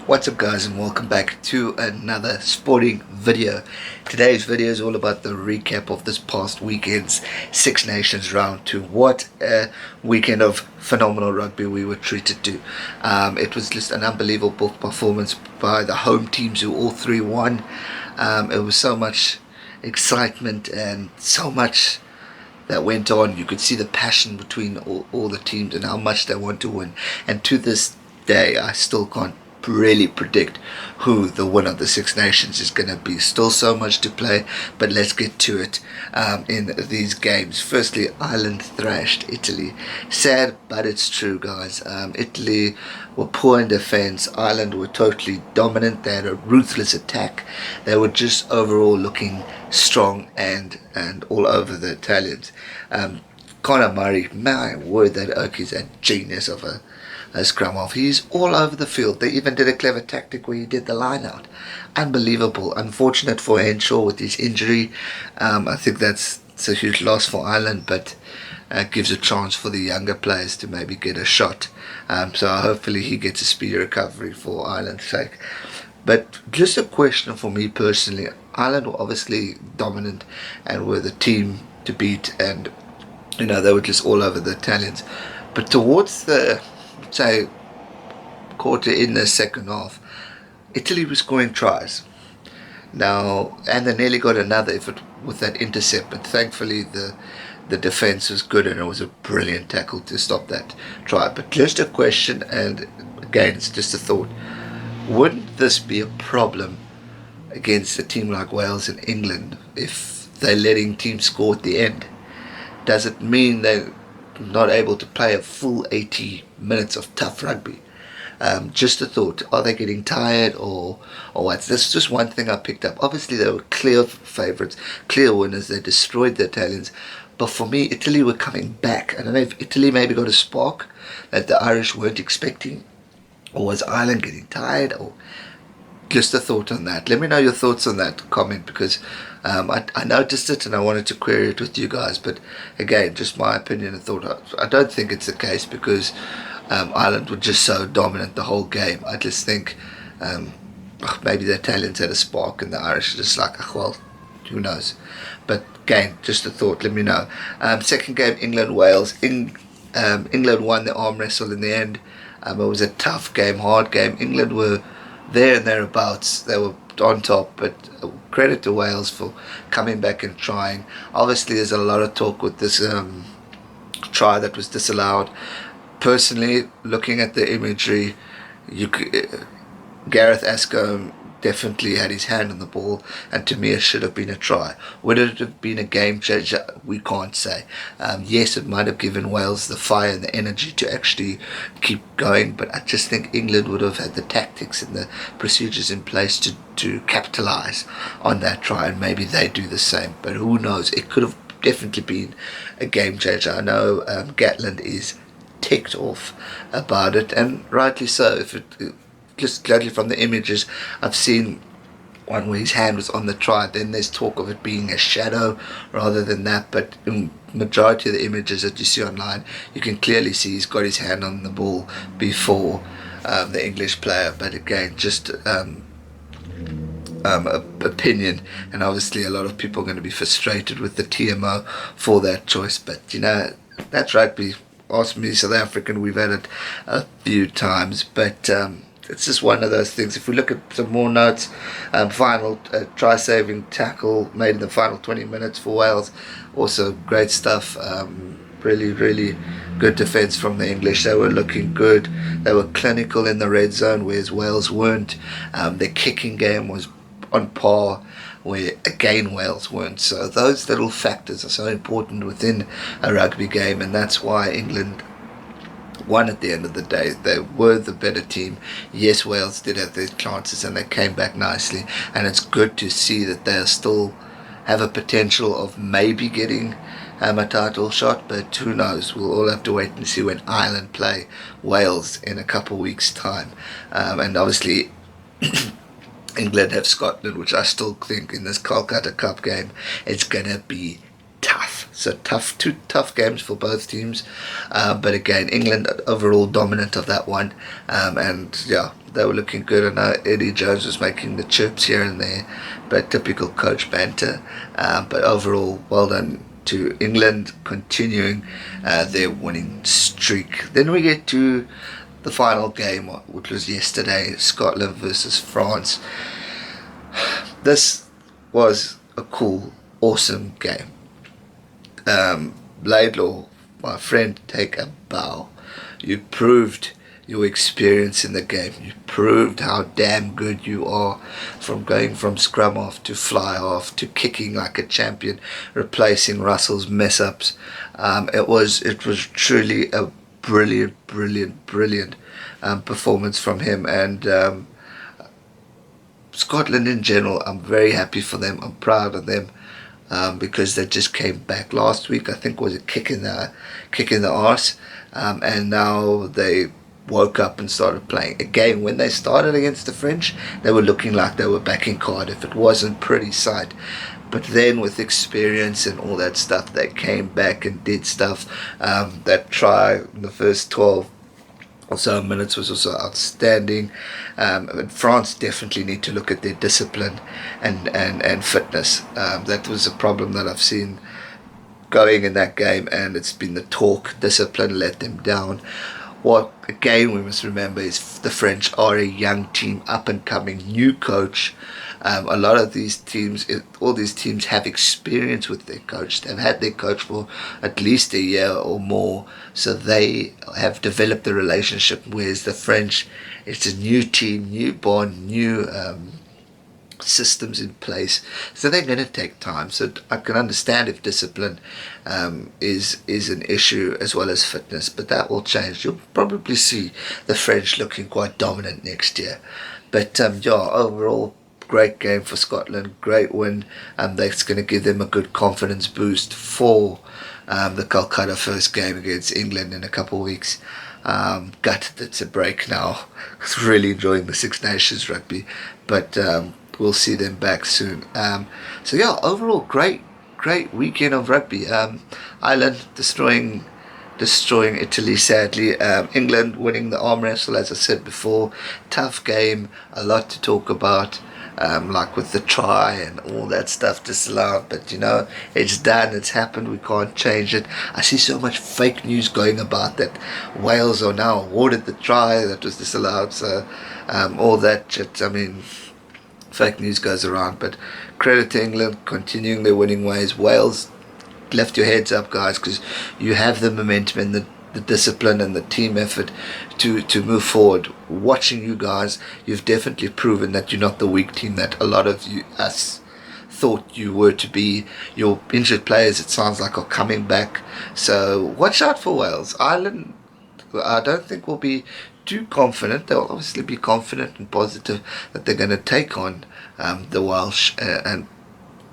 What's up guys, and welcome back to another sporting video. Today's video is all about the recap of this past weekend's Six Nations round 2. What a weekend of phenomenal rugby we were treated to. It was just an unbelievable performance by the home teams who all three won. It was so much excitement and so much that went on. You could see the passion between all the teams and how much they want to win. And to this day, I still can't really predict who the winner of the Six Nations is going to be. Still so much to play, but let's get to it in these games. Firstly, Ireland thrashed Italy. Sad, but it's true, guys. Italy were poor in defence. Ireland were totally dominant. They had a ruthless attack. They were just overall looking strong and all over the Italians. Conor Murray, my word, that oak is a genius of a scrum off. He's all over the field. They even did a clever tactic where he did the line out. Unbelievable. Unfortunate for Henshaw with his injury. I think it's a huge loss for Ireland, but gives a chance for the younger players to maybe get a shot. So hopefully he gets a speedy recovery for Ireland's sake. But just a question for me personally. Ireland were obviously dominant and were the team to beat, and they were just all over the Italians. But towards the quarter in the second half, Italy was scoring tries now, and they nearly got another effort with that intercept, but thankfully the defense was good and it was a brilliant tackle to stop that try. But just a question, and again it's just a thought, wouldn't this be a problem against a team like Wales and England if they're letting teams score at the end? Does it mean they're not able to play a full 80 minutes of tough rugby? Just a thought. Are they getting tired or what? That's just one thing I picked up. Obviously they were clear favourites, clear winners. They destroyed the Italians, but for me Italy were coming back. I don't know if Italy maybe got a spark that the Irish weren't expecting, or was Ireland getting tired, or just a thought on that. Let me know your thoughts on that comment, because I noticed it and I wanted to query it with you guys. But again, just my opinion and thought. I don't think it's the case, because Ireland were just so dominant the whole game. I just think maybe the Italians had a spark and the Irish are just like, well, who knows. But again, just a thought. Let me know. Second game, England-Wales. England won the arm wrestle in the end. It was a tough game, hard game. England were there and thereabouts. They were on top, but credit to Wales for coming back and trying. Obviously there's a lot of talk with this try that was disallowed. Personally, looking at the imagery, Gareth Mason definitely had his hand on the ball, and to me it should have been a try. Would it have been a game changer? We can't say. Yes, it might have given Wales the fire and the energy to actually keep going, but I just think England would have had the tactics and the procedures in place to capitalise on that try, and maybe they do the same. But who knows? It could have definitely been a game changer. I know Gatland is ticked off about it, and rightly so. Just judging from the images, I've seen one where his hand was on the try. Then there's talk of it being a shadow rather than that. But in majority of the images that you see online, you can clearly see he's got his hand on the ball before the English player. But again, just opinion, and obviously a lot of people are going to be frustrated with the TMO for that choice. But that's rugby. Ask me, South African, we've had it a few times, but it's just one of those things. If we look at some more notes, final try-saving tackle made in the final 20 minutes for Wales. Also great stuff. Really, really good defence from the English. They were looking good. They were clinical in the red zone, whereas Wales weren't. Their kicking game was on par, where again Wales weren't. So those little factors are so important within a rugby game, and that's why England won at the end of the day. They were the better team. Yes, Wales did have their chances and they came back nicely, and it's good to see that they still have a potential of maybe getting a title shot, but who knows. We'll all have to wait and see when Ireland play Wales in a couple of weeks time. And obviously England have Scotland, which I still think in this Calcutta Cup game it's gonna be tough. So two tough games for both teams, but again England overall dominant of that one, and yeah, they were looking good. I know Eddie Jones was making the chips here and there, but typical coach banter. But overall, well done to England, continuing their winning streak. Then we get to the final game, which was yesterday, Scotland versus France. This was a cool, awesome game. Laidlaw, my friend, take a bow. You proved your experience in the game. You proved how damn good you are, from going from scrum off to fly off to kicking like a champion, replacing Russell's mess ups. It was truly a brilliant performance from him, and Scotland in general. I'm very happy for them. I'm proud of them. Because they just came back last week. I think was a kick in the arse, and now they woke up and started playing. Again, when they started against the French, they were looking like they were back in Cardiff. It wasn't pretty sight, but then with experience and all that stuff, they came back and did stuff. That try in the first 12 or so minutes was also outstanding. And France definitely need to look at their discipline and fitness. That was a problem that I've seen going in that game, and it's been the talk. Discipline let them down. What again we must remember is the French are a young team, up and coming, new coach. A lot of these teams, all these teams have experience with their coach. They've had their coach for at least a year or more, so they have developed the relationship. Whereas the French, it's a new team, new bond, new systems in place, so they're going to take time. So I can understand if discipline is an issue, as well as fitness, but that will change. You'll probably see the French looking quite dominant next year. But overall, great game for Scotland, great win, and that's going to give them a good confidence boost for the Calcutta first game against England in a couple of weeks. Gutted it's a break now. I was really enjoying the Six Nations rugby, but we'll see them back soon. Overall, great weekend of rugby. Ireland destroying Italy, sadly. England winning the arm wrestle, as I said before. Tough game, a lot to talk about. Like with the try and all that stuff disallowed, but it's done, it's happened, we can't change it. I see so much fake news going about that Wales are now awarded the try that was disallowed, so all that shit, fake news goes around. But credit to England, continuing their winning ways. Wales, lift your heads up, guys, because you have the momentum and the discipline and the team effort to move forward. Watching you guys, you've definitely proven that you're not the weak team that a lot of us thought you were to be. Your injured players, it sounds like, are coming back, so watch out for Wales. Ireland, I don't think will be too confident. They'll obviously be confident and positive that they're going to take on the Welsh and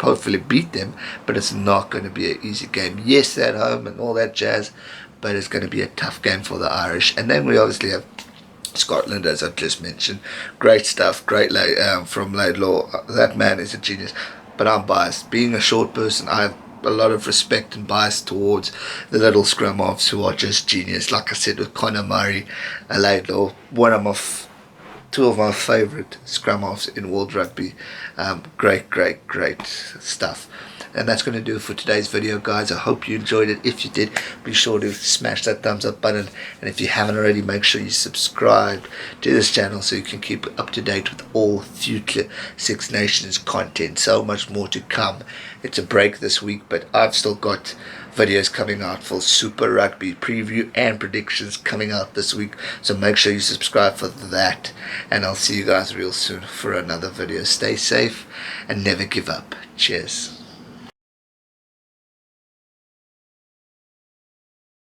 hopefully beat them, but it's not going to be an easy game. Yes, they're at home and all that jazz, but it's going to be a tough game for the Irish. And then we obviously have Scotland, as I've just mentioned. Great stuff, great from Laidlaw. That man is a genius, but I'm biased. Being a short person, I have a lot of respect and bias towards the little scrum offs who are just genius. Like I said, with Conor Murray and Laidlaw, two of my favourite scrum offs in world rugby. Great stuff. And that's going to do it for today's video, guys. I hope you enjoyed it. If you did, be sure to smash that thumbs up button, and if you haven't already, make sure you subscribe to this channel so you can keep up to date with all future Six Nations content. So much more to come. It's a break this week, but I've still got videos coming out for Super Rugby preview and predictions coming out this week, so make sure you subscribe for that, and I'll see you guys real soon for another video. Stay safe and never give up. Cheers.